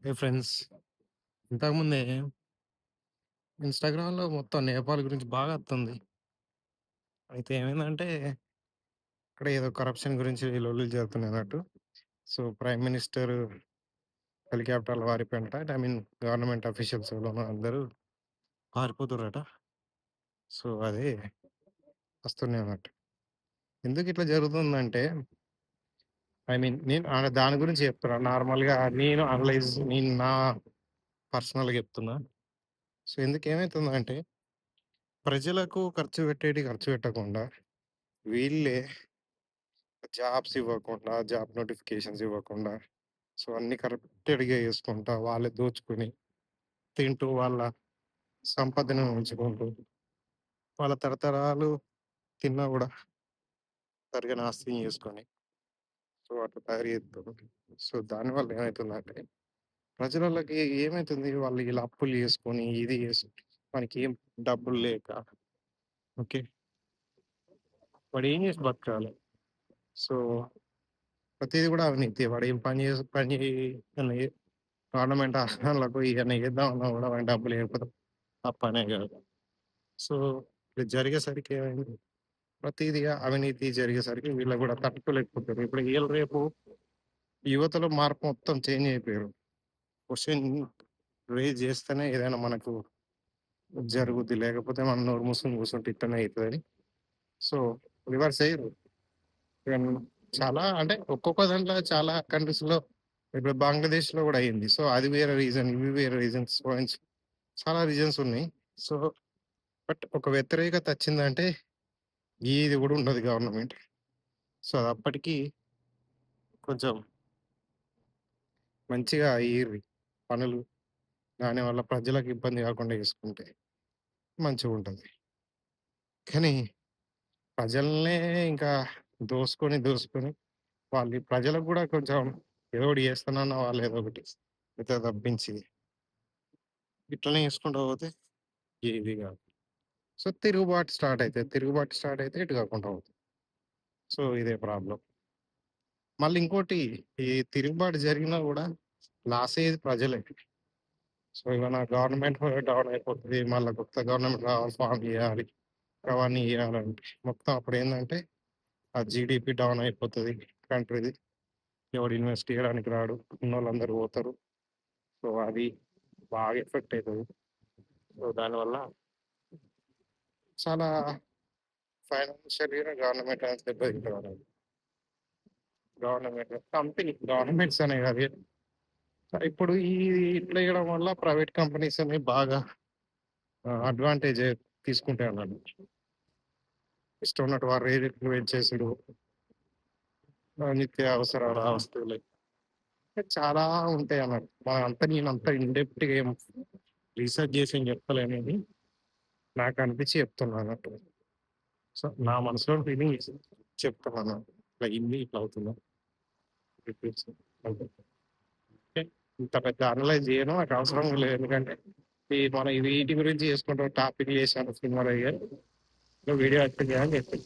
హే friends, ఇంతకుముందే ఇన్‌స్టాగ్రామ్‌లో మొత్తం నేపాల్ గురించి బాగా వత్తుంది. అయితే ఏమైందంటే, అక్కడ ఏదో కరప్షన్ గురించి లొల్లిలు జరుగుతున్నాయన్నట్టు. సో, ప్రైమ్ మినిస్టర్ హెలికాప్టర్‌లో పారిపోయిండట. ఐ మీన్ గవర్నమెంట్ అఫీషియల్స్ ఎవలోనో అందరూ పారిపోతుర్రట. సో, అదే వస్తున్నాయన్నట్టు. ఎందుకిట్లా జరుగుతుందంటే, ఐ మీన్ నేను దాని గురించి చెప్తున్నా. నార్మల్‌గా నేను నా పర్సనల్‌గా చెప్తున్నా. సో, ఎందుకేమైతుందంటే, ప్రజలకు ఖర్చు పెట్టకుండా వీళ్ళే జాబ్స్ ఇవ్వకుండా, జాబ్ నోటిఫికేషన్స్ ఇవ్వకుండా, సో, అన్నీ కరప్టెడ్‌గా చేసుకుంటా, వాళ్ళే దోచుకొని, తింటూ వాళ్ళ సంపదను ఉంచుకుంటూ, వాళ్ళ తరతరాలు తిన్నా గూడా తరగని ఆస్తిని చేసుకొని, సో, అట్లా తయారు చేత్తుర్రు. సో, దానివల్ల ఏమైతుందంటే, ప్రజలల్లకి ఏమైతుంది, వాళ్ళు ఇలా అప్పులు చేసుకొని, ఇది చేసి మనకేం డబ్బులు లేక, ఓకే. వాడేం చేసి బతకాలి? సో, ప్రతీది గూడా అవినీతి. వాడేం పని జే గవర్నమెంట్ హాస్పిటల్‌లకు ఇయన్నీ చేద్దామన్నా గూడా మనకు డబ్బులు ఇయ్యకపోతే ఆ పనే గాదు. సో, ఇది జరిగేసరికి ఏమైంది, ప్రతీదిగా అవినీతి జరిగేసరికి వీళ్ళు గూడా తట్టుకోలేకపోతుర్రు. ఇప్పుడు ఇయాల రేపు యువతలో మార్పు మొత్తం చేంజ్ అయిపోయారు. క్వెషన్ రేజ్ చేస్తేనే ఏదైనా మనకు జరుగుద్ది. లేకపోతే మనం నోరు మూసుకొని కూర్చుంటే ఇట్లనే అయితదని. So, reverse అయ్యిర్రు. ఇగన్ చాలా అంటే ఒక్కొక్క దాంట్లో చాలా కంట్రీస్‌లో ఇప్పుడు బంగ్లాదేశ్‌లో గూడా అయింది. సో, అది వేరే రీజన్, ఇవి వేరే రీజన్స్ చాలా రీజన్స్ ఉన్నాయి. సో, బట్ ఒక వ్యతిరేకత వచ్చిందంటే ఏది గూడా ఉండదు గవర్నమెంట్. సో, అది అప్పటికి కొంచెం మంచిగా అయ్యిర్రి పనులు. దానివల్ల ప్రజలకు ఇబ్బంది గాకుండా చేసుకుంటే మంచిగుంటది. కానీ ప్రజలనే ఇంకా దోసుకొని వాళ్ళు ప్రజలకు గూడా కొంచెం ఏదో ఒకటి చేస్తానన్న వాళ్ళు ఏదో ఒకటి మిగతాది తప్పించి ఇట్లనే చేసుకుంటా పోతే ఏది గాదు. సో, తిరుగుబాటు స్టార్ట్ అయితే ఎటు కాకుండా పోతుంది. సో, ఇదే ప్రాబ్లమ్. మళ్ళీ ఇంకోటి, ఈ తిరుగుబాటు జరిగినా గూడా లాస్ అయ్యేది ప్రజలే. సో, ఏమన్నా గవర్నమెంట్ డౌన్ అయిపోతది. మళ్ళా కొత్త గవర్నమెంట్ ఫార్మ్ జేయాలి. అవన్నీ జేయాలంటే మొత్తం అప్పుడేందంటే ఆ జీడీపీ డౌన్ అయిపోతది కంట్రీది. ఎవడు ఇన్వెస్ట్ చేయడానికి రాడు. ఉన్నోళ్ళందరూ పోతారు. సో, అది బాగా ఎఫెక్ట్ అయితది. సో, దానివల్ల చాలా ఫైనాన్షియల్‌గా గవర్నమెంట్ అనేది దెబ్బతింటదన్నమాట. గవర్నమెంట్స్ అనే కాదు. ఇప్పుడు ఇట్లా చేయడం వల్ల ప్రైవేట్ కంపెనీస్ అనేవి బాగా అడ్వాంటేజ్ తీసుకుంటాయన్నమాట. ఇష్టం ఉన్నట్టు వారు రేట్లు పెంచేసుడు, నిత్య అవసరాల వస్తువులు చాలా ఉంటాయన్నమాట. నేనంత ఇన్ డెప్త్‌గా ఏం రీసెర్చ్ చేసి ఏం చెప్తలేను. నాకు అనిపించి చెప్తున్నానన్నట్టు. సో, నా మనసులో ఫీలింగ్ చెప్తున్నాను. ఇట్లా అయింది, ఇట్లా అవుతుందని చెప్పేసి. అంతే. అంటే ఇంత పెద్ద అనలైజ్ చేయను. నాకు అవసరం కూడా లేదు. ఎందుకంటే మనం వీటి గురించి చేసుకుంటాం. టాపిక్‌లు చేసాను సినిమాలో వీడియో ఎడిటింగ్ చేయాలని చెప్పి.